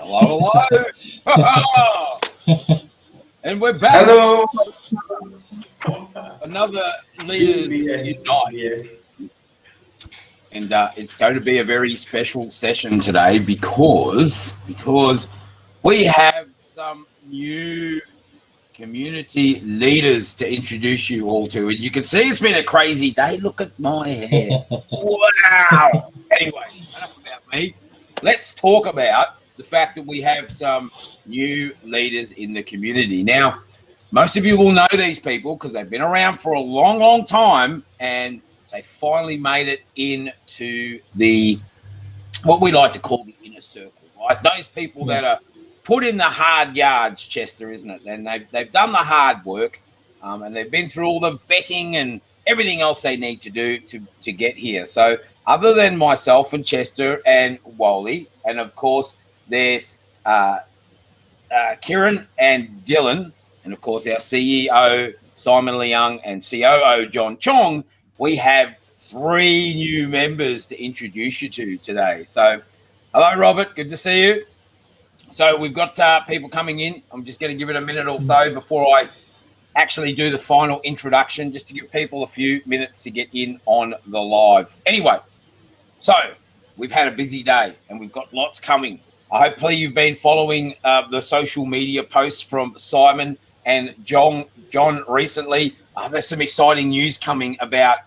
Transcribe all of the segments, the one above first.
Hello, hello. And we're back. Hello. Another Good to Leaders be here. Good to be Unite. here. And it's going to be a very special session today because we have some new community leaders to introduce you all to. And you can see it's been a crazy day. Look at my hair. Wow. Anyway, enough about me. Let's talk about the fact that we have some new leaders in the community. Now, most of you will know these people because they've been around for a long, long time, and they finally made it into the what we like to call the inner circle, right? Those people that are put in the hard yards, Chester, isn't it? And they've done the hard work, and they've been through all the vetting and everything else they need to do to get here. So other than myself and Chester and Wally, and of course there's Kieran and Dylan, and of course our CEO Simon Leung and COO John Chong, we have 3 new members to introduce you to today. So hello Robert, good to see you. So we've got people coming in. I'm just going to give it a minute or so before I actually do the final introduction, just to give people a few minutes to get in on the live. Anyway, so we've had a busy day and we've got lots coming. Hopefully you've been following the social media posts from Simon and John recently. There's some exciting news coming about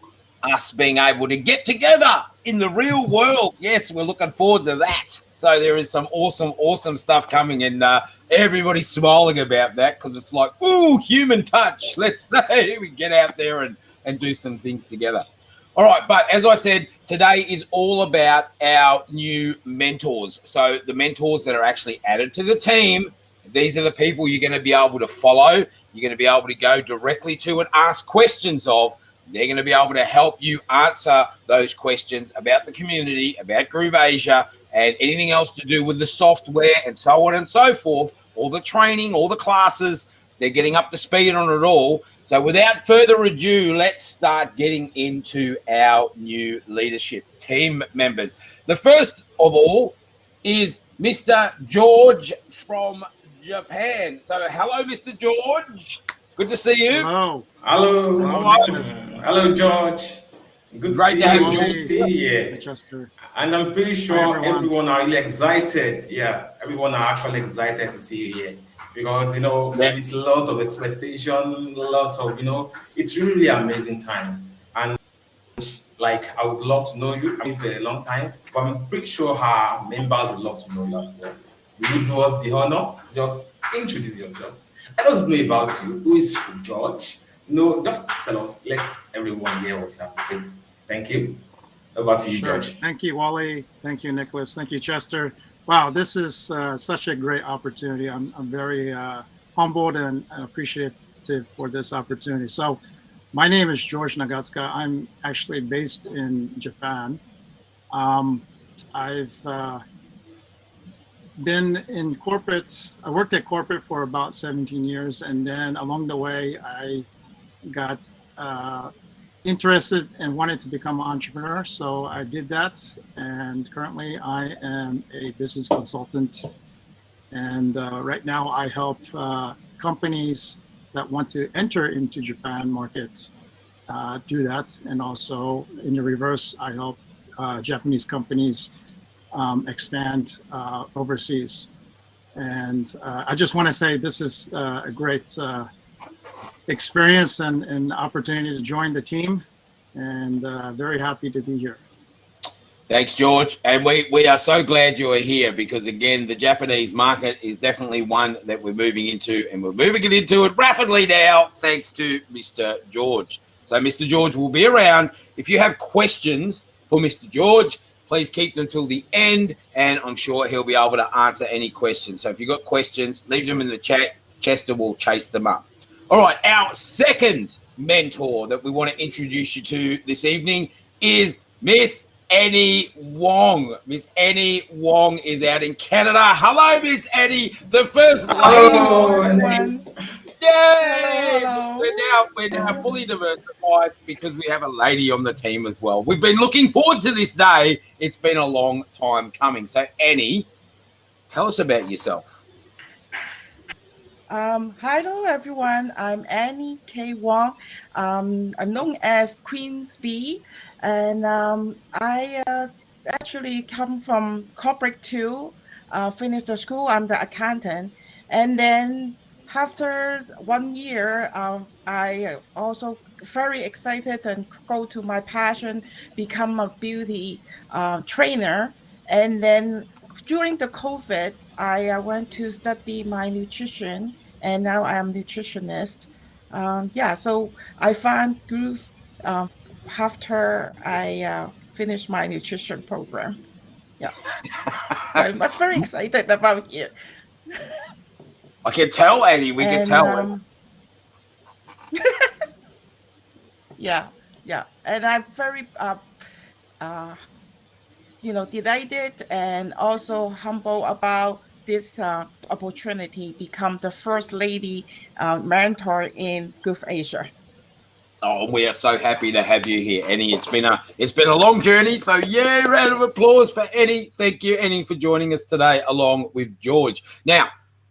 us being able to get together in the real world. Yes, we're looking forward to that. So there is some awesome stuff coming, and everybody's smiling about that because it's like, ooh, human touch. Let's say we get out there and do some things together. All right, but as I said, today is all about our new mentors. So the mentors that are actually added to the team, these are the people you're going to be able to follow. You're going to be able to go directly to and ask questions of. They're going to be able to help you answer those questions about the community, about GrooveAsia, and anything else to do with the software and so on and so forth, all the training, all the classes. They're getting up to speed on it all. So without further ado, let's start getting into our new leadership team members. The first of all is Mr. George from Japan. So hello, Mr. George. Good to see you. Hello. Hello, George. Good to see you. Good to see you. Hey, Chester. And I'm pretty sure everyone are really excited. Yeah, everyone are actually excited to see you here. Because, it's a lot of expectation, a lot of, it's really amazing time. And I would love to know you for a long time, but I'm pretty sure our members would love to know you as well. Will you do us the honor? Just introduce yourself. I don't know about you. Who is George? Just tell us. Let's everyone hear what you have to say. Thank you. Over to you, George. Thank you, Wally. Thank you, Nicholas. Thank you, Chester. Wow, this is such a great opportunity. I'm very humbled and appreciative for this opportunity. So my name is George Nagaska. I'm actually based in Japan. I've been in corporate. I worked at corporate for about 17 years. And then along the way, I got interested and wanted to become an entrepreneur. So I did that. And currently I am a business consultant. And right now I help companies that want to enter into Japan market do that. And also in the reverse, I help Japanese companies expand overseas. And I just want to say this is a great experience and opportunity to join the team, and very happy to be here. Thanks, George. And we are so glad you are here because, again, the Japanese market is definitely one that we're moving into, and we're moving into it rapidly now, thanks to Mr. George. So Mr. George will be around. If you have questions for Mr. George, please keep them till the end, and I'm sure he'll be able to answer any questions. So if you've got questions, leave them in the chat. Chester will chase them up. All right, our second mentor that we want to introduce you to this evening is Miss Annie Wong. Miss Annie Wong is out in Canada. Hello, Miss Annie, the first lady. Hello, everyone. Yay! We're now fully diversified because we have a lady on the team as well. We've been looking forward to this day. It's been a long time coming. So Annie, Tell us about yourself. Hello everyone. I'm Annie K Wong. I'm known as Queen's Bee, and I actually come from corporate too. Finished the school. I'm the accountant, and then after 1 year, I also very excited and go to my passion, become a beauty trainer, and then during the COVID, I went to study my nutrition, and now I am nutritionist. Yeah, so I found Groove after I finished my nutrition program. Yeah, so I'm very excited about it. I can tell, Annie. We can And tell. yeah, yeah, and I'm very uh, delighted and also humble about this opportunity become the first lady mentor in GrooveAsia. Oh, we are so happy to have you here, Annie. It's been a long journey, so yeah, round of applause for Annie. Thank you, Annie, for joining us today, along with George. Now,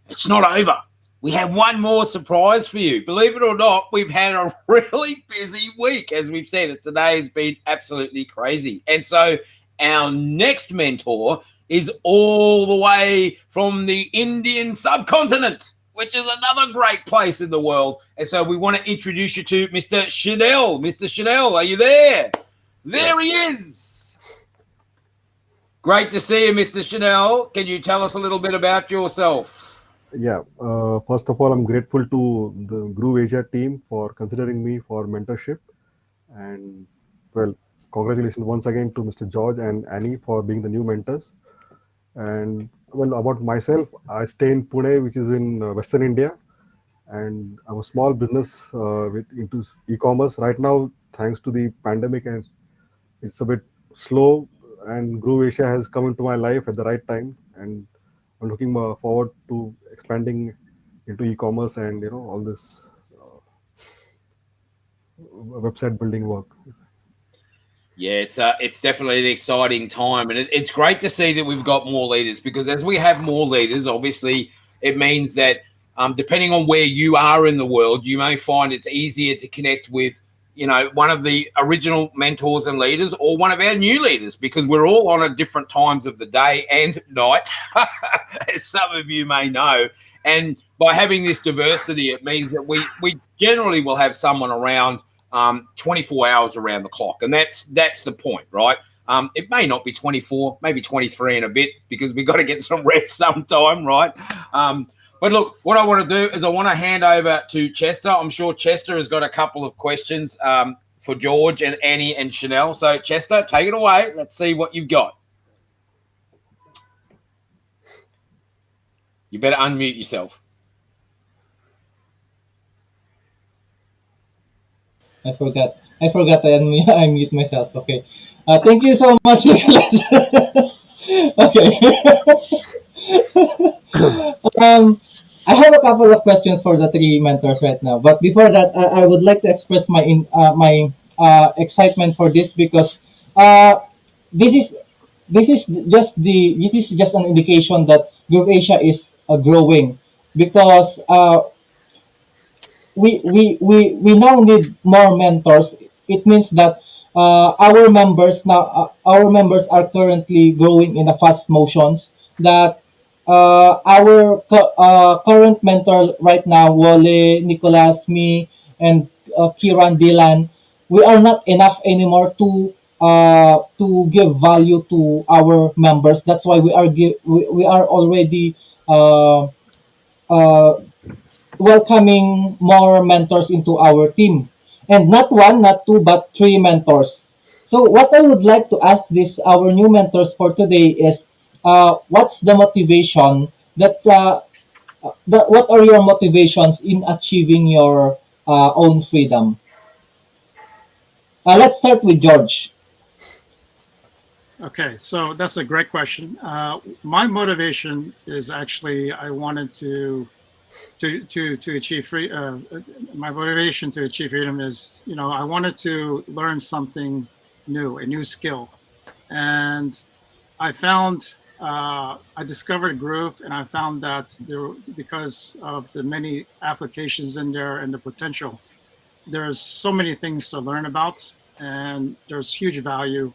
it's not over. We have one more surprise for you. Believe it or not, we've had a really busy week, as we've said. Today has been absolutely crazy, and so our next mentor is all the way from the Indian subcontinent, which is another great place in the world. And so we want to introduce you to Mr. Chanel. Mr. Chanel, are you there? There he is. Great to see you, Mr. Chanel. Can you tell us a little bit about yourself? Yeah, first of all, I'm grateful to the GrooveAsia team for considering me for mentorship. And well, congratulations once again to Mr. George and Annie for being the new mentors. And well, about myself, I stay in Pune, which is in Western India, and I'm a small business into e-commerce right now. Thanks to the pandemic, and it's a bit slow. And GrooveAsia has come into my life at the right time, and I'm looking forward to expanding into e-commerce and all this website building work. Yeah, it's definitely an exciting time, and it's great to see that we've got more leaders, because as we have more leaders, obviously it means that depending on where you are in the world, you may find it's easier to connect with one of the original mentors and leaders, or one of our new leaders, because we're all on at different times of the day and night, as some of you may know. And by having this diversity, it means that we generally will have someone around 24 hours around the clock, and that's the point, right? It may not be 24, maybe 23 and a bit, because we've got to get some rest sometime, right? But look, what I want to do is I want to hand over to Chester. I'm sure Chester has got a couple of questions for George and Annie and Chanel. So Chester, take it away. Let's see what you've got. You better unmute yourself. I forgot I mute myself. Okay. Thank you so much, Nicholas. Okay. I have a couple of questions for the three mentors right now. But before that, I would like to express my excitement for this, because this is this is just an indication that GrooveAsia is growing, because we now need more mentors. It means that our members are currently growing in a fast motions. That our current mentor right now, Wale, Nicholas, me, and Kiran, Dylan, we are not enough anymore to give value to our members. That's why we are already uh, welcoming more mentors into our team. And not one, not two, but three mentors. So what I would like to ask this our new mentors for today is, what's the motivation what are your motivations in achieving your own freedom? Let's start with George. Okay, so that's a great question. My motivation is actually I wanted to achieve free. My motivation to achieve freedom is, I wanted to learn something new, a new skill, and I found I discovered Groove, and I found that because of the many applications in there and the potential, there's so many things to learn about, and there's huge value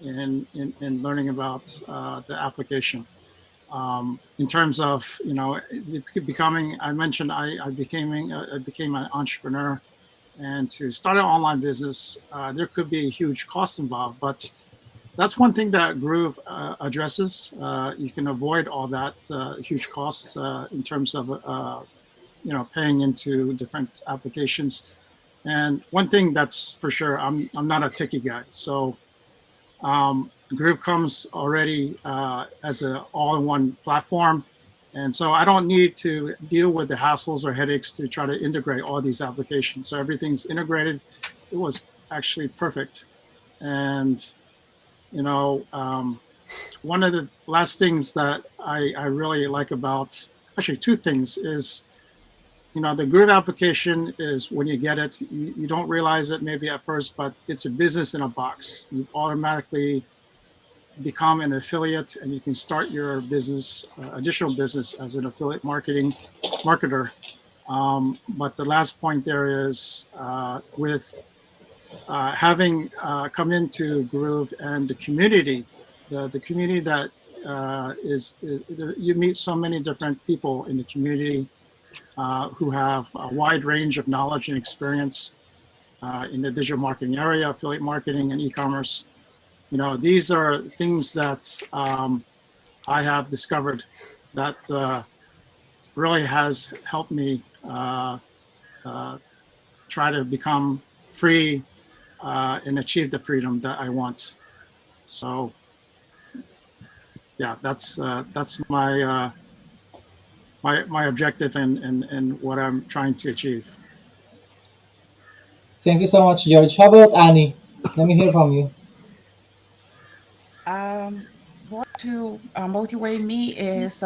in learning about the application. In terms of becoming, I mentioned I became an entrepreneur, and to start an online business, there could be a huge cost involved, but that's one thing that Groove addresses. You can avoid all that huge costs in terms of paying into different applications. And one thing that's for sure, I'm not a techie guy, so Groove comes already as an all-in-one platform, and so I don't need to deal with the hassles or headaches to try to integrate all these applications. So everything's integrated. It was actually perfect, and you know, one of the last things that I really like about, actually two things, is the Groove application is when you get it, you don't realize it maybe at first, but it's a business in a box. You automatically become an affiliate, and you can start your business, additional business, as an affiliate marketer. But the last point there is with having come into Groove and the community, the community that is you meet so many different people in the community who have a wide range of knowledge and experience in the digital marketing area, affiliate marketing, and e-commerce. These are things that I have discovered that really has helped me try to become free and achieve the freedom that I want. So, yeah, that's my objective and what I'm trying to achieve. Thank you so much, George. How about Annie? Let me hear from you. What to motivate me is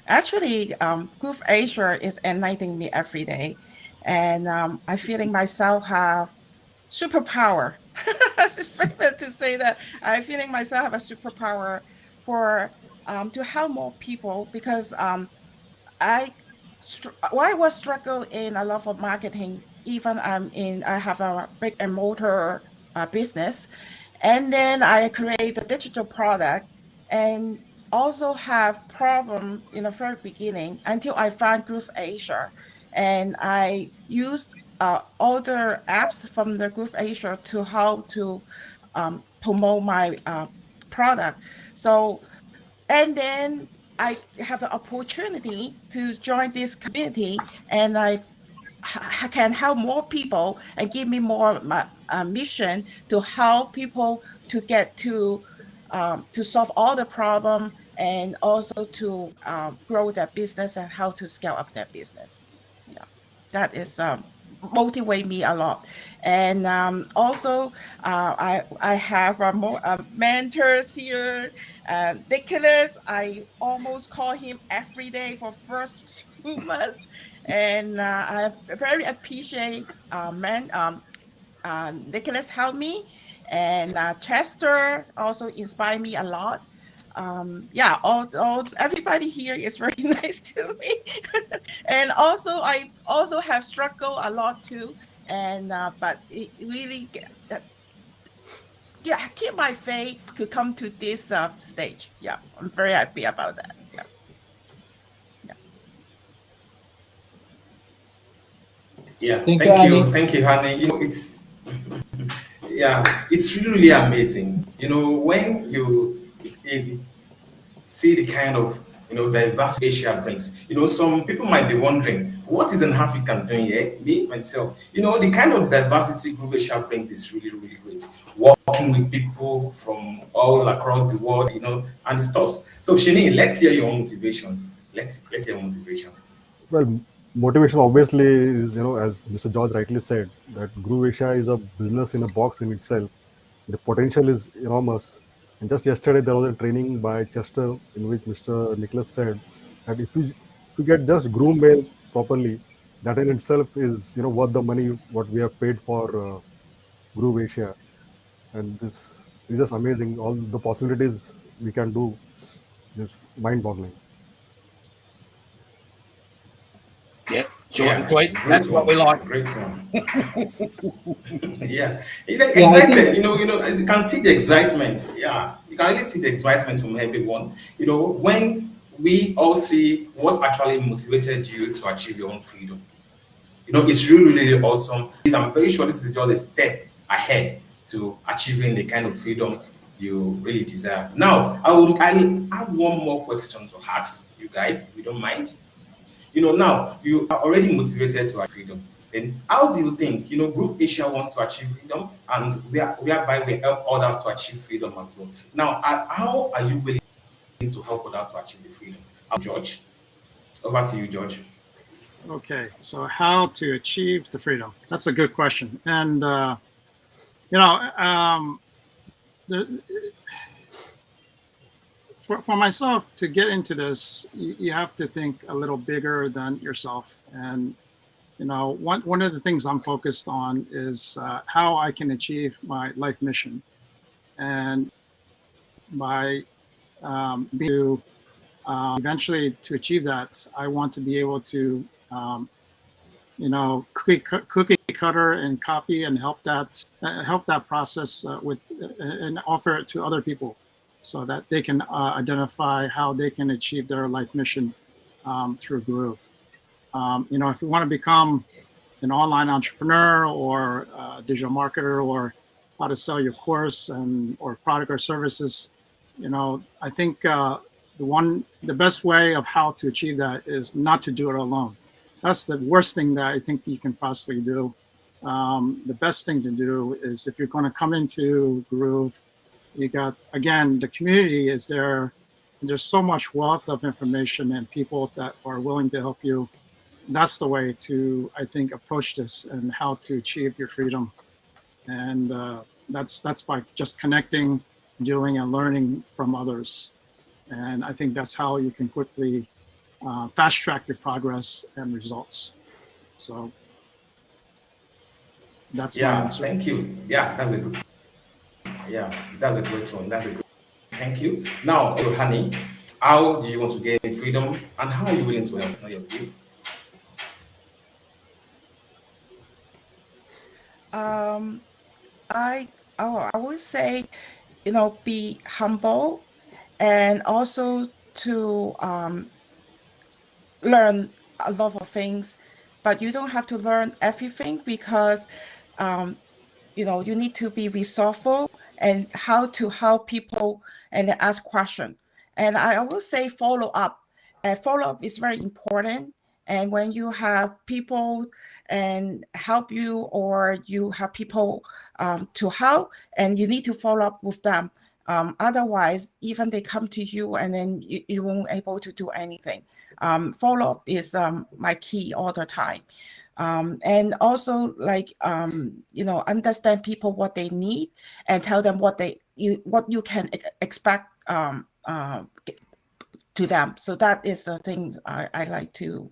actually GrooveAsia is enlightening me every day, and I feeling myself have superpower. It's favorite to say that I feeling myself have a superpower for to help more people because I I was struggle in a lot of marketing. Even I have a brick and mortar business, and then I create a digital product, and also have problem in the very beginning until I found GrooveAsia, and I use all the apps from the GrooveAsia to how to promote my product. So and then I have the opportunity to join this community, and can help more people and give me more my mission to help people to get to solve all the problem, and also to grow their business and how to scale up their business. Yeah, that is motivate me a lot. And also I have more mentors here. Nicholas, I almost call him every day for first 2 months, and I very appreciate Nicholas helped me, and Chester also inspired me a lot. Yeah, all everybody here is very nice to me, and also I also have struggled a lot too, and but it really yeah, keep my faith to come to this stage. Yeah, I'm very happy about that. Yeah. Yeah, Thank you, Annie. thank you, honey. It's yeah, it's really really amazing. When you see the kind of diversity Asia brings. Some people might be wondering, what is an African doing here? Me myself, the kind of diversity Group Asia brings is really really great. Working with people from all across the world, and the stuff. So Shani, let's hear your own motivation. Let's hear your motivation. Well, motivation obviously is, as Mr. George rightly said, that GrooveAsia is a business in a box in itself. The potential is enormous. And just yesterday, there was a training by Chester in which Mr. Nicholas said that if you get just groom mail properly, that in itself is, worth the money what we have paid for GrooveAsia. And this is just amazing. All the possibilities we can do. just mind-boggling. Yeah, short and sweet. That's Great what we one. like. Great one. Yeah, Yeah, I excited. think As you can see the excitement. Yeah, you can really see the excitement from everyone. When we all see what actually motivated you to achieve your own freedom. It's really, really awesome. I'm very sure this is just a step ahead to achieving the kind of freedom you really desire. Now, I'll have one more question to ask you guys, if you don't mind. Now you are already motivated to achieve freedom. Then how do you think, GrooveAsia wants to achieve freedom and whereby we help others to achieve freedom as well. Now, how are you willing to help others to achieve the freedom? George, over to you, George. Okay, so how to achieve the freedom? That's a good question. And, the, for myself to get into this, you have to think a little bigger than yourself. And, one of the things I'm focused on is how I can achieve my life mission. And by eventually to achieve that, I want to be able to, cookie cutter and copy and help that process and offer it to other people, so that they can identify how they can achieve their life mission through Groove. If you want to become an online entrepreneur or a digital marketer, or how to sell your course or product or services, I think the best way of how to achieve that is not to do it alone. That's the worst thing that I think you can possibly do. The best thing to do is, if you're going to come into Groove, you got, again, the community is there. There's so much wealth of information and people that are willing to help you. That's the way to, I think, approach this and how to achieve your freedom. And that's by just connecting, doing, and learning from others. And I think that's how you can quickly fast track your progress and results. So that's my answer. Thank you. That's a great one. Thank you. Now, Honey, how do you want to gain freedom and how are you willing to help? Know your view. I would say, be humble, and also to learn a lot of things, but you don't have to learn everything, because you need to be resourceful and how to help people and ask questions. And I always say follow up. Follow up is very important. And when you have people and help you, or you have people to help, and you need to follow up with them. Otherwise, even they come to you and then you won't able to do anything. Follow up is my key all the time. And also, understand people what they need, and tell them what you can expect to them. So that is the things I like to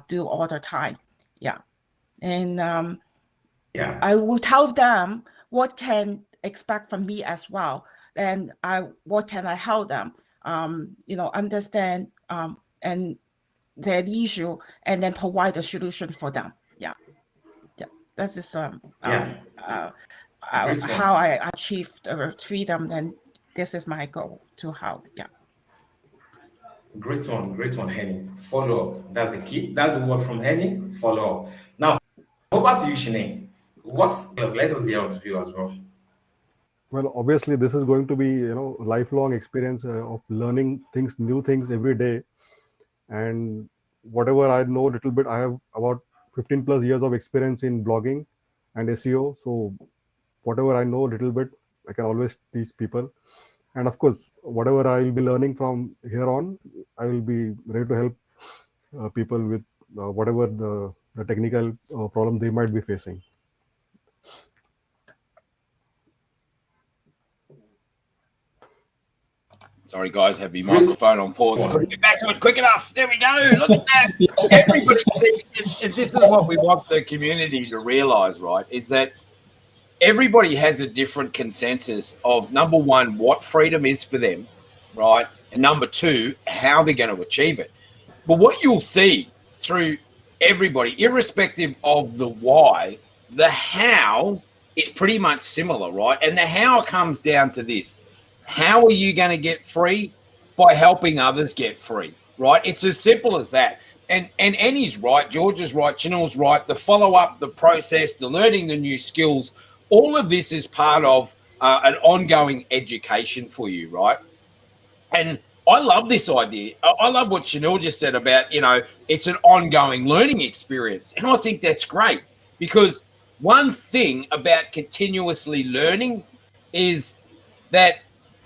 do all the time. And I will tell them what can expect from me as well, and what can I help them understand and their issue, and then provide a solution for them. That is how I achieved freedom, and this is my goal to help. Great one, Henny. Follow up. That's the key. That's the word from Henny. Follow up. Now, over to you, Shane. Let us hear your view as well. Well, obviously, this is going to be lifelong experience of learning new things every day. And whatever I know, little bit, I have about 15 plus years of experience in blogging and SEO. So whatever I know, little bit, I can always teach people. And of course, whatever I will be learning from here on, I will be ready to help people with whatever the technical problem they might be facing. Sorry, guys, have your microphone on pause. Couldn't get back to it quick enough. There we go. Look at that. Everybody, see, this is what we want the community to realise, right, is that everybody has a different consensus of, number one, what freedom is for them, right? and number two, how they're going to achieve it. But what you'll see through everybody, irrespective of the why, the how is pretty much similar, right? And the how comes down to this. How are you going to get free? By helping others get free, right? It's as simple as that. And Annie's right, George is right, Chanel's right. The follow-up, the process, the learning the new skills, all of this is part of an ongoing education for you, right? And I love this idea. I love what Chanel just said about, it's an ongoing learning experience. And I think that's great, because one thing about continuously learning is that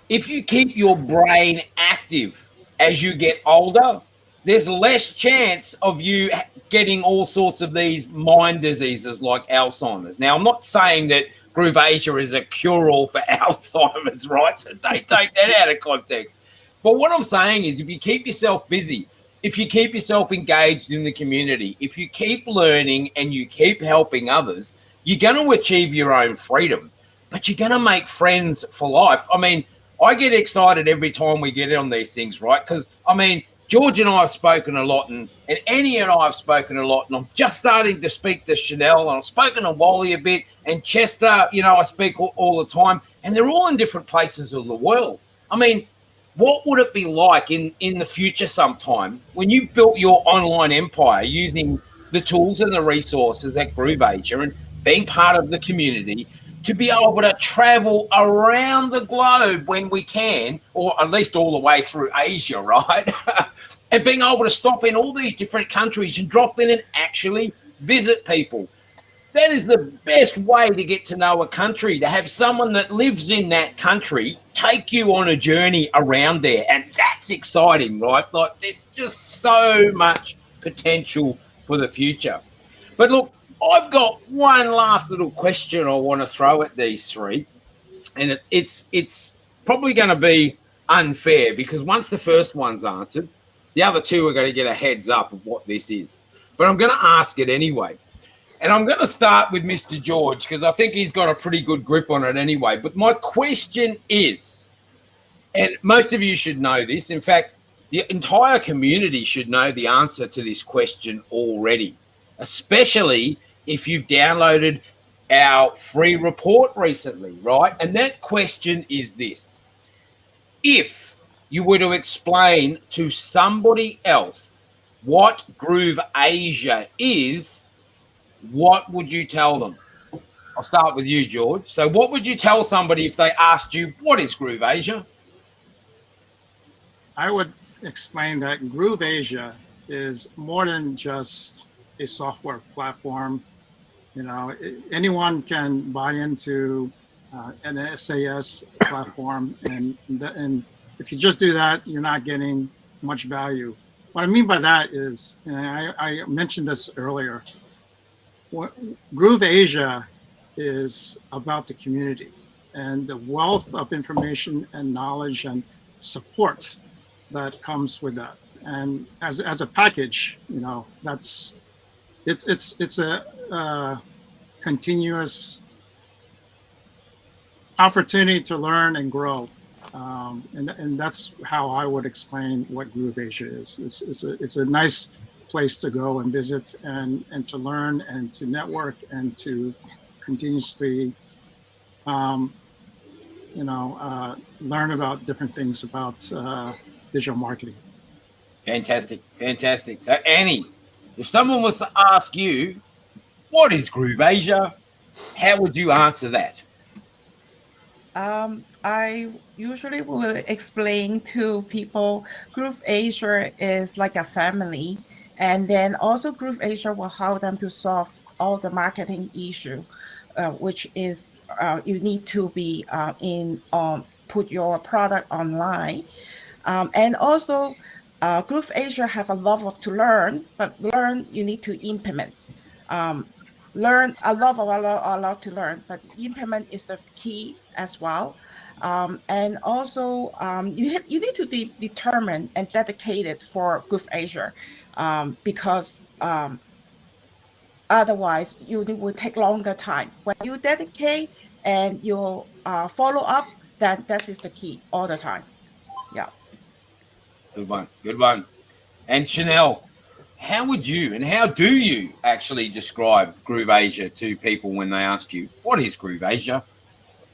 if you keep your brain active as you get older, there's less chance of you getting all sorts of these mind diseases like Alzheimer's. Now, I'm not saying that GrooveAsia is a cure-all for Alzheimer's, right? So don't take that out of context. But what I'm saying is, if you keep yourself busy, if you keep yourself engaged in the community, if you keep learning and you keep helping others, you're going to achieve your own freedom, but you're going to make friends for life. I mean, I get excited every time we get on these things, right? Because, George and I have spoken a lot, and Annie and I have spoken a lot, and I'm just starting to speak to Chanel, and I've spoken to Wally a bit, and Chester, I speak all the time, and they're all in different places of the world. What would it be like in the future sometime when you built your online empire using the tools and the resources at GrooveAsia and being part of the community, to be able to travel around the globe when we can, or at least all the way through Asia, right? And being able to stop in all these different countries and drop in and actually visit people. That is the best way to get to know a country, to have someone that lives in that country take you on a journey around there. And that's exciting, right? Like, there's just so much potential for the future. But look, I've got one last little question I want to throw at these three. And it's probably going to be unfair, because once the first one's answered, the other two are going to get a heads up of what this is. But I'm going to ask it anyway. And I'm going to start with Mr. George, because I think he's got a pretty good grip on it anyway. But my question is, and most of you should know this, in fact, the entire community should know the answer to this question already, especially if you've downloaded our free report recently, right? And that question is this. If you were to explain to somebody else what GrooveAsia is, what would you tell them? I'll start with you, George. So what would you tell somebody if they asked you, what is GrooveAsia? I would explain that GrooveAsia is more than just a software platform. Anyone can buy into an SAS platform, and if you just do that, you're not getting much value. What I mean by that is, and I mentioned this earlier, GrooveAsia is about the community and the wealth of information and knowledge and support that comes with that. And as a package, it's a continuous opportunity to learn and grow. And that's how I would explain what GrooveAsia is. It's a nice place to go and visit and to learn and to network and to continuously learn about different things about digital marketing. Fantastic. So Annie, if someone was to ask you, what is GrooveAsia, how would you answer that? I usually will explain to people GrooveAsia is like a family, and then also GrooveAsia will help them to solve all the marketing issue, which is you need to be put your product online, and also GrooveAsia have a lot to learn, but you need to implement. Learn a lot to learn, but implement is the key as well. And also you need to be determined and dedicated for GrooveAsia, because otherwise you will take longer time. When you dedicate and you follow up, then that is the key all the time. Yeah. Good one. Good one. And Chanel, how would you and how do you actually describe GrooveAsia to people when they ask you, what is GrooveAsia?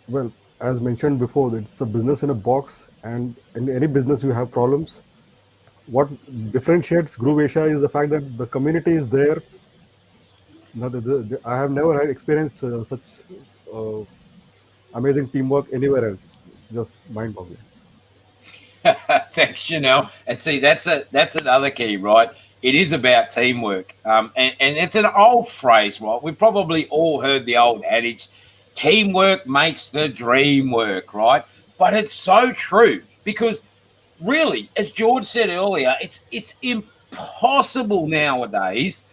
Well, as mentioned before, it's a business in a box, and in any business you have problems. What differentiates GrooveAsia is the fact that the community is there. Now, I have never had experienced such uh, amazing teamwork anywhere else. It's just mind-boggling. Thanks, Chanel. And see, that's another key, right? It is about teamwork, and it's an old phrase, right? We've probably all heard the old adage, "Teamwork makes the dream work," right? But it's so true because, really, as George said earlier, it's impossible nowadays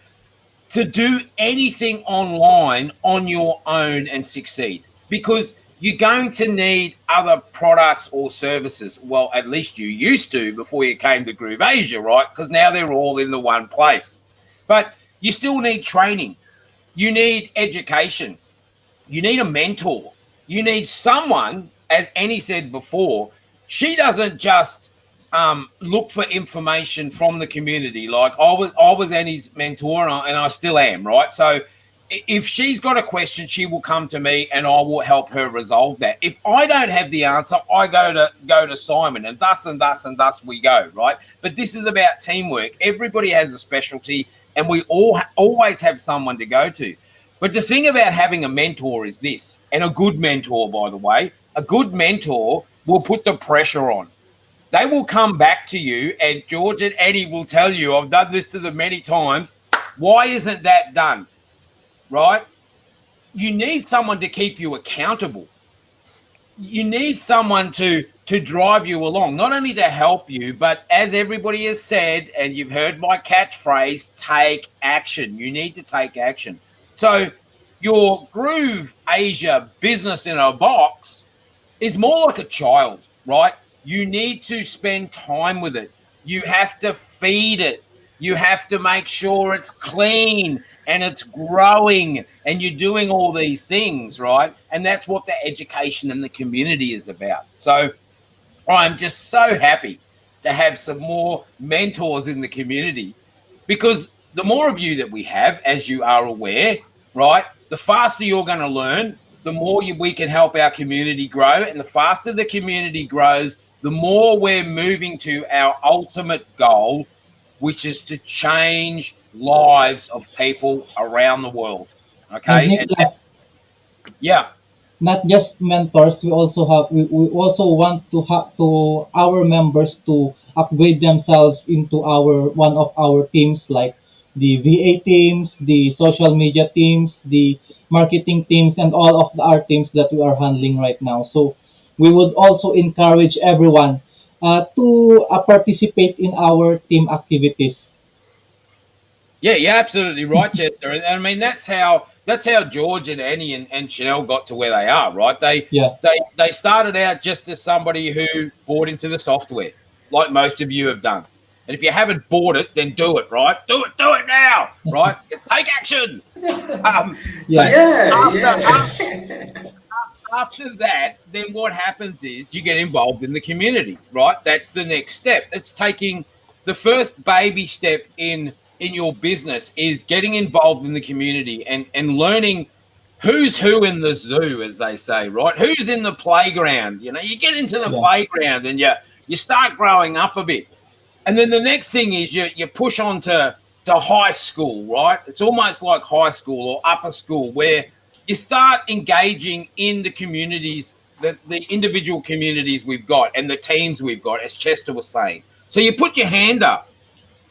to do anything online on your own and succeed because you're going to need other products or services. Well, at least you used to before you came to GrooveAsia, right? Because now they're all in the one place. But you still need training. You need education. You need a mentor. You need someone, as Annie said before, she doesn't just look for information from the community. Like I was Annie's mentor, and I still am, right? So if she's got a question, she will come to me, and I will help her resolve that. If I don't have the answer, I go to Simon, and thus we go, right? But this is about teamwork. Everybody has a specialty, and we all always have someone to go to. But the thing about having a mentor is this, and a good mentor, by the way, a good mentor will put the pressure on. They will come back to you, and George and Eddie will tell you, I've done this to them many times, why isn't that done, right? You need someone to keep you accountable. You need someone to drive you along, not only to help you, but as everybody has said, and you've heard my catchphrase, take action. You need to take action. So your GrooveAsia business in a box is more like a child, right? You need to spend time with it. You have to feed it. You have to make sure it's clean and it's growing and you're doing all these things, right? And that's what the education and the community is about. So I'm just so happy to have some more mentors in the community because the more of you that we have, as you are aware, right, the faster you're going to learn, the more we can help our community grow. And the faster the community grows, the more we're moving to our ultimate goal, which is to change lives of people around the world. Okay. And Nicholas, Yeah. not just mentors, we also want to have to our members to upgrade themselves into our one of our teams like the VA teams, the social media teams, the marketing teams, and all of our teams that we are handling right now. So we would also encourage everyone to participate in our team activities. Yeah, you're absolutely right, Chester. And I mean that's how George and Annie and Chanel got to where they are, right? Yeah. They started out just as somebody who bought into the software, like most of you have done. And if you haven't bought it, then do it, right? Do it now, right? Take action. After that, then what happens is you get involved in the community, right? That's the next step. It's taking the first baby step in your business is getting involved in the community and learning who's who in the zoo, as they say, right? Who's in the playground? You know, you get into the playground and you start growing up a bit. And then the next thing is you push on to high school, right? It's almost like high school or upper school where you start engaging in the communities, the individual communities we've got and the teams we've got, as Chester was saying. So you put your hand up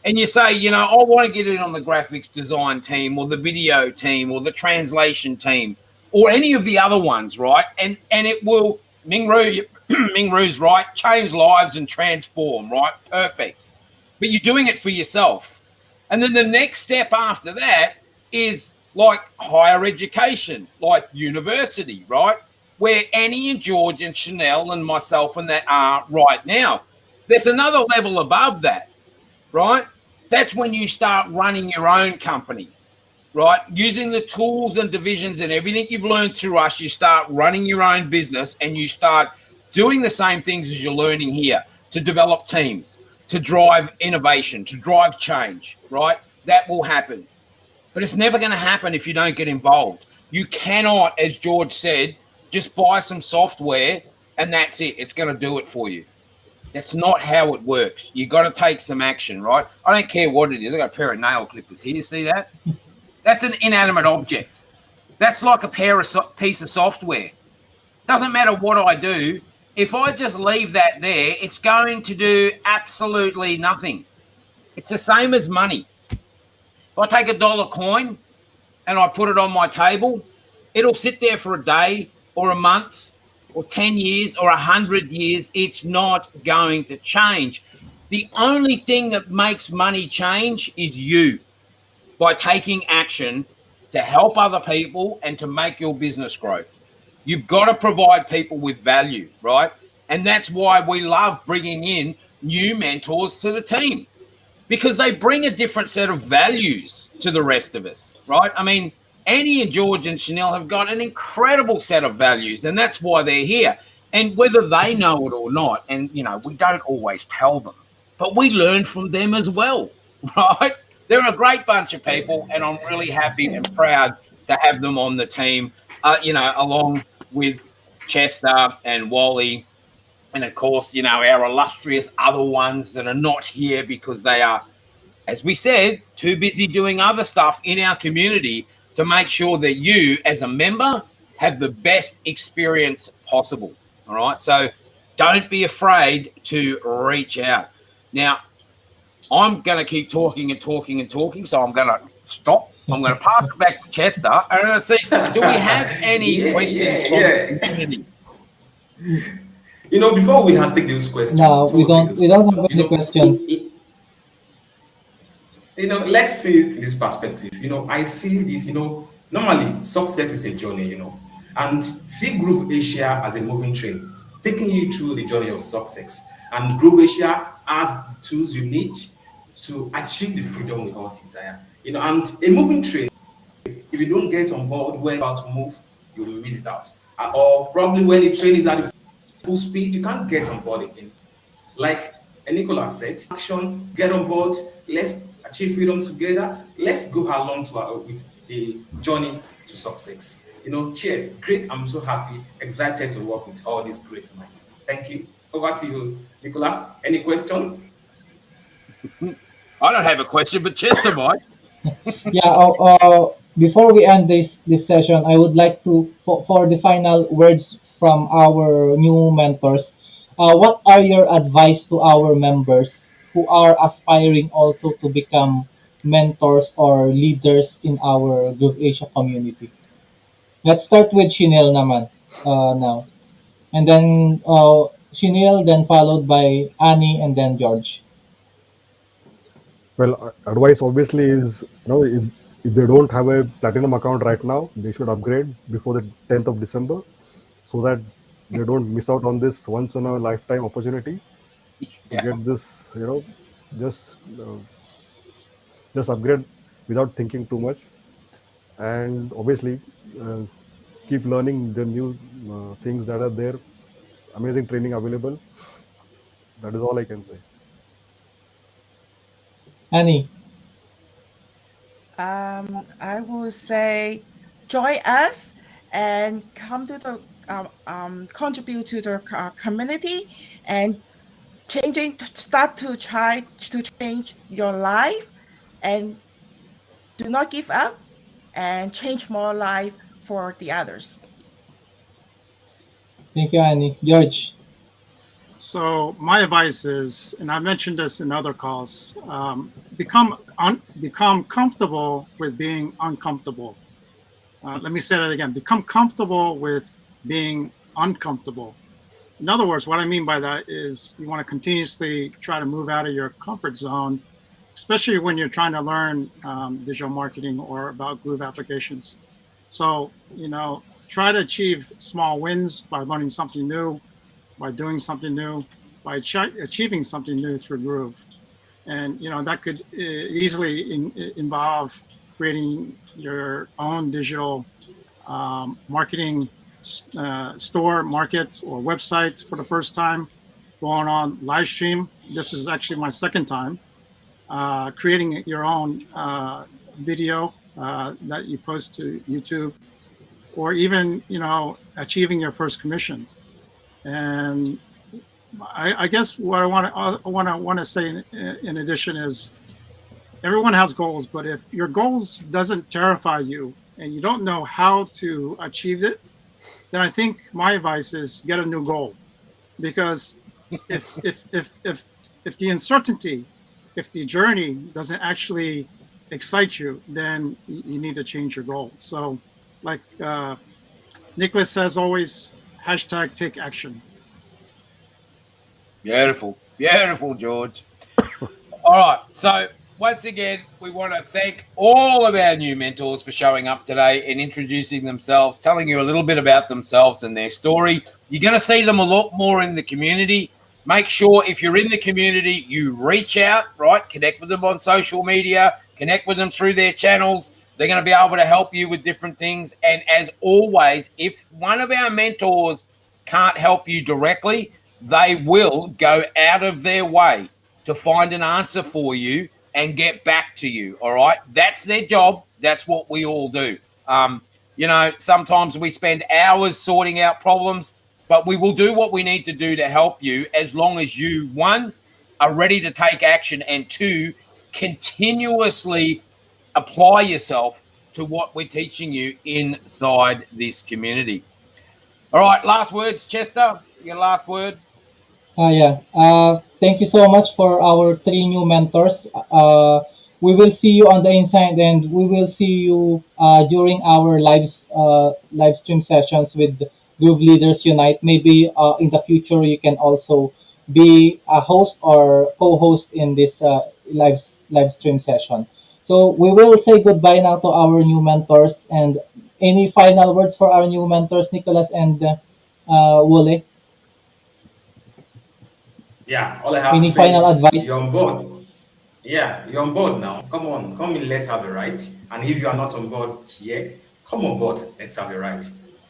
and you say, you know, I want to get in on the graphics design team or the video team or the translation team or any of the other ones, right? And it will, Mingru's right, change lives and transform, right? Perfect. But you're doing it for yourself. And then the next step after that is like higher education, like university, right? Where Annie and George and Chanel and myself and that are right now. There's another level above that, right? That's when you start running your own company, right? Using the tools and divisions and everything you've learned through us, you start running your own business and you start doing the same things as you're learning here to develop teams, to drive innovation, to drive change, right? That will happen. But it's never going to happen if you don't get involved. You cannot, as George said, just buy some software and that's it. It's going to do it for you. That's not how it works. You got to take some action, right? I don't care what it is. I got a pair of nail clippers here. You see that? That's an inanimate object. That's like a piece of software. Doesn't matter what I do. If I just leave that there, it's going to do absolutely nothing. It's the same as money. If I take a dollar coin and I put it on my table, it'll sit there for a day or a month or 10 years or 100 years. It's not going to change. The only thing that makes money change is you, by taking action to help other people and to make your business grow. You've got to provide people with value, right? And that's why we love bringing in new mentors to the team, because they bring a different set of values to the rest of us, right? I mean, Annie and George and Chanel have got an incredible set of values, and that's why they're here. And whether they know it or not, and, you know, we don't always tell them, but we learn from them as well, right? They're a great bunch of people, and I'm really happy and proud to have them on the team, you know, along with Chester and Wally, and of course, you know, our illustrious other ones that are not here because they are, as we said, too busy doing other stuff in our community to make sure that you, as a member, have the best experience possible. All right. So don't be afraid to reach out. Now, I'm going to keep talking and talking and talking, so I'm going to stop. I'm going to pass it back to Chester. And I'm going to see, do we have any questions from the community? You know, before we take those questions. No, we don't have any questions. You know, let's see it in this perspective. You know, I see this, you know, normally success is a journey, you know, and see GrooveAsia as a moving train, taking you through the journey of success. And GrooveAsia has the tools you need to achieve the freedom we all desire. You know, and a moving train, if you don't get on board when you're about to move, you'll miss it out. Or probably when the train is at the full speed, you can't get on board again. Like Nicholas said, action, get on board, let's achieve freedom together, let's go along with the journey to success. You know, cheers, great, I'm so happy, excited to work with all these great minds. Thank you. Over to you, Nicholas. Any question? I don't have a question, but Chester might. Yeah, before we end this session, I would like to, for the final words from our new mentors, what are your advice to our members who are aspiring also to become mentors or leaders in our GrooveAsia community? Let's start with Chanel naman now. And then Chanel, then followed by Annie, and then George. Well, advice obviously is, you know, if they don't have a platinum account right now, they should upgrade before the 10th of December, so that they don't miss out on this once in a lifetime opportunity to get this, you know, just upgrade without thinking too much. And obviously keep learning the new things that are there. Amazing training available. That is all I can say. Annie. I would say join us and come to the contribute to the community and start to try to change your life, and do not give up and change more life for the others. Thank you, Annie. George. So my advice is, and I mentioned this in other calls, become comfortable with being uncomfortable. Let me say that again. Become comfortable with being uncomfortable. In other words, what I mean by that is you want to continuously try to move out of your comfort zone, especially when you're trying to learn digital marketing or about Groove applications. So, you know, try to achieve small wins by learning something new, by doing something new, by achieving something new through Groove. And, you know, that could easily involve creating your own digital marketing store, market, or website for the first time, going on live stream this is actually my second time creating your own video that you post to YouTube, or even achieving your first commission. And I guess what I want to say in addition is everyone has goals, but if your goals doesn't terrify you and you don't know how to achieve it, then I think my advice is get a new goal. Because if the uncertainty, if the journey doesn't actually excite you, then you need to change your goal. So, like Nicholas says, always hashtag take action. Beautiful, beautiful, George. All right, so once again, we want to thank all of our new mentors for showing up today and introducing themselves, telling you a little bit about themselves and their story. You're going to see them a lot more in the community. Make sure if you're in the community, you reach out, right? Connect with them on social media, connect with them through their channels. They're going to be able to help you with different things. And as always, if one of our mentors can't help you directly, they will go out of their way to find an answer for you and get back to you. All right. That's their job. That's what we all do. Sometimes we spend hours sorting out problems, but we will do what we need to do to help you as long as you, one, are ready to take action, and two, continuously apply yourself to what we're teaching you inside this community. All right. Last words, Chester. Your last word. Yeah. Thank you so much for our three new mentors. We will see you on the inside, and we will see you during our live stream sessions with Groove Leaders Unite. Maybe in the future you can also be a host or co-host in this live stream session. So we will say goodbye now to our new mentors. And any final words for our new mentors, Nicholas and Wole? Yeah, all I have to Any say final is advice? you're on board. Yeah, you're on board now. Come on, come in, let's have a ride. And if you are not on board yet, come on board, let's have a ride.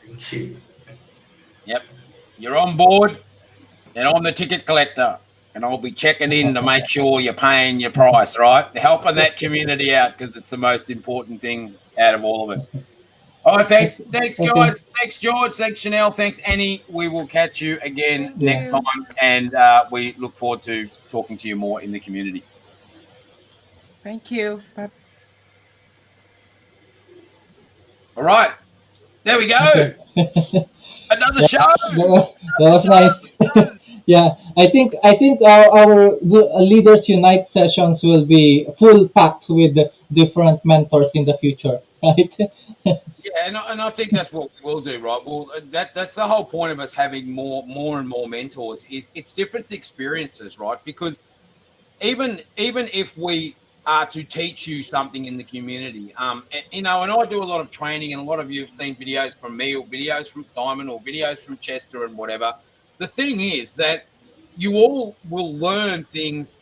Thank you. Yep. You're on board, and I'm the ticket collector, and I'll be checking in to make sure you're paying your price, right? Helping that community out, because it's the most important thing out of all of it. All right, thanks, Okay. guys. Thanks, George. Thanks, Chanel. Thanks, Annie. We will catch you again Thank Yeah. next time, you. and we look forward to talking to you more in the community. Thank you. Bye. All right, there we go. Okay. Another Yeah, show. that was nice. Yeah, I think our Leaders Unite sessions will be full packed with different mentors in the future, right? Yeah, and I think that's what we'll do, right? Well, that's the whole point of us having more and more mentors. Is it's different experiences, right? Because even if we are to teach you something in the community, and I do a lot of training, and a lot of you have seen videos from me, or videos from Simon, or videos from Chester, and whatever. The thing is that you all will learn things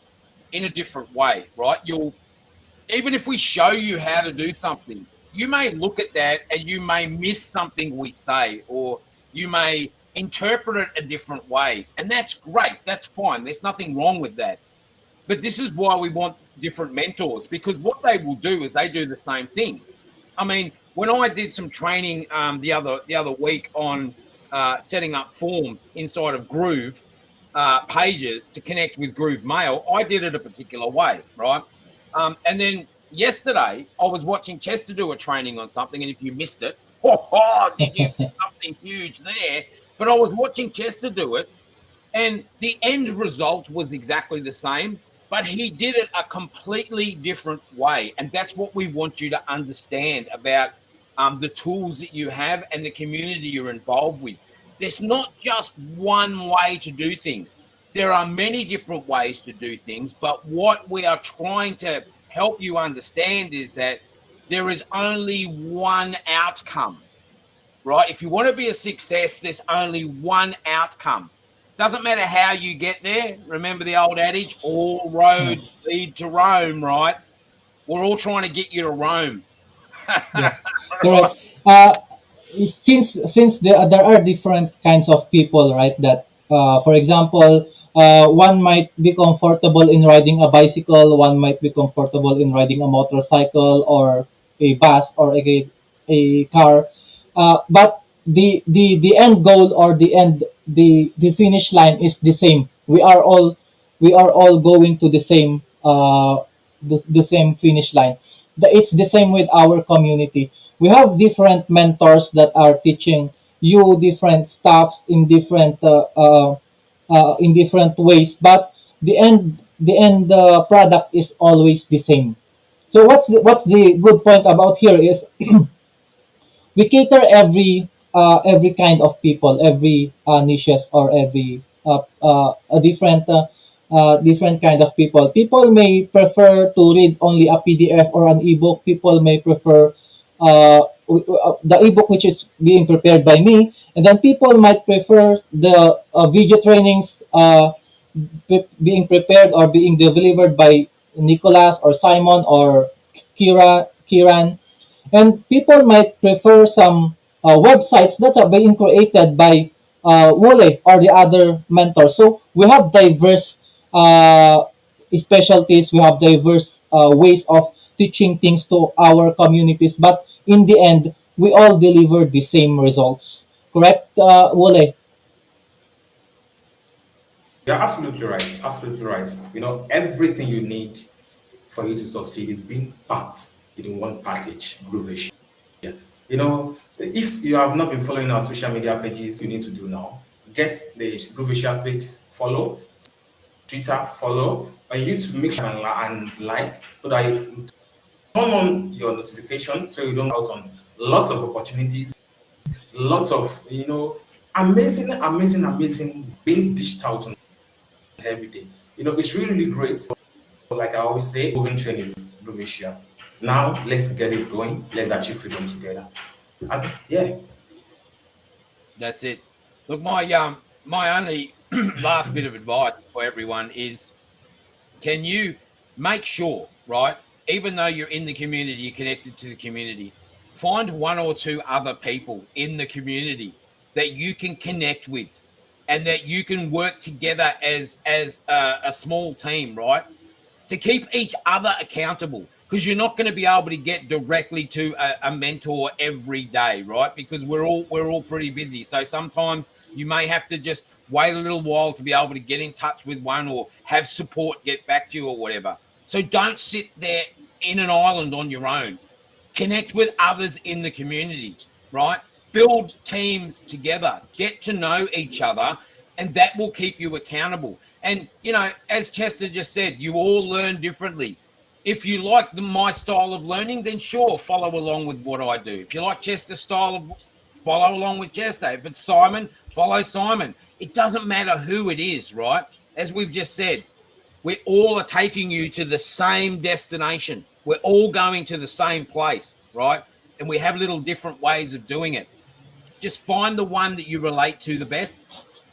in a different way, right? Even if we show you how to do something, you may look at that and you may miss something we say, or you may interpret it a different way. And that's great. That's fine. There's nothing wrong with that. But this is why we want different mentors, because what they will do is they do the same thing. I mean, when I did some training the other week on setting up forms inside of Groove pages to connect with Groove Mail, I did it a particular way, right? And then yesterday, I was watching Chester do a training on something, and if you missed it, did you miss something huge there? But I was watching Chester do it, and the end result was exactly the same, but he did it a completely different way. And that's what we want you to understand about the tools that you have and the community you're involved with. There's not just one way to do things. There are many different ways to do things, but what we are trying to help you understand is that there is only one outcome, right? If you want to be a success, there's only one outcome. Doesn't matter how you get there. Remember the old adage, all roads lead to Rome, right? We're all trying to get you to Rome. Yeah, Right? correct. Since there are different kinds of people, right? That, for example, One might be comfortable in riding a bicycle, one might be comfortable in riding a motorcycle or a bus or a car. But the end goal or the finish line is the same. We are all going to the same finish line. It's the same with our community. We have different mentors that are teaching you different stuffs in different ways, but the end product is always the same. So what's the good point about here is we cater every kind of people, every niches or every a different kind of people. People may prefer to read only a PDF or an ebook. People may prefer the ebook which is being prepared by me, and then people might prefer the video trainings being prepared or being delivered by Nicholas or Simon or Kiran, and people might prefer some websites that are being created by Wole or the other mentors. So we have diverse specialties, we have diverse ways of teaching things to our communities, but in the end, we all deliver the same results. Correct, Wole? You're absolutely right. Absolutely right. Everything you need for you to succeed is being packed in one package, GrooveAsia. If you have not been following our social media pages, you need to do now. Get the GrooveAsia page, follow, Twitter, follow, and you to make sure and like so that you turn on your notification so you don't out on lots of opportunities, lots of amazing being dished out on every day. It's really, really great. Like I always say, moving train is GrooveAsia. Now let's get it going. Let's achieve freedom together. And, yeah. That's it. Look, my only last bit of advice for everyone is, can you make sure, right, even though you're in the community, you're connected to the community, find one or two other people in the community that you can connect with and that you can work together as a small team, right? To keep each other accountable, because you're not going to be able to get directly to a mentor every day, right? Because we're all pretty busy. So sometimes you may have to just wait a little while to be able to get in touch with one or have support get back to you or whatever. So don't sit there in an island on your own. Connect with others in the community, right? Build teams together, get to know each other, and that will keep you accountable. And, as Chester just said, you all learn differently. If you like my style of learning, then sure, follow along with what I do. If you like Chester's style of, follow along with Chester. If it's Simon, follow Simon. It doesn't matter who it is, right? As we've just said, we all are taking you to the same destination. We're all going to the same place, right? And we have little different ways of doing it. Just find the one that you relate to the best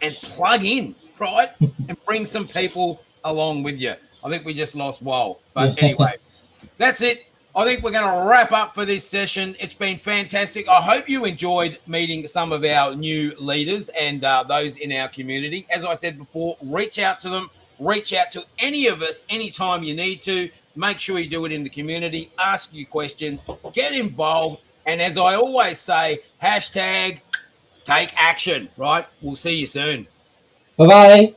and plug in, right? And bring some people along with you. I think we just lost Wal. But anyway, that's it. I think we're going to wrap up for this session. It's been fantastic. I hope you enjoyed meeting some of our new leaders and those in our community. As I said before, reach out to them. Reach out to any of us anytime you need to. Make sure you do it in the community. Ask your questions. Get involved. And as I always say, hashtag take action, right? We'll see you soon. Bye bye.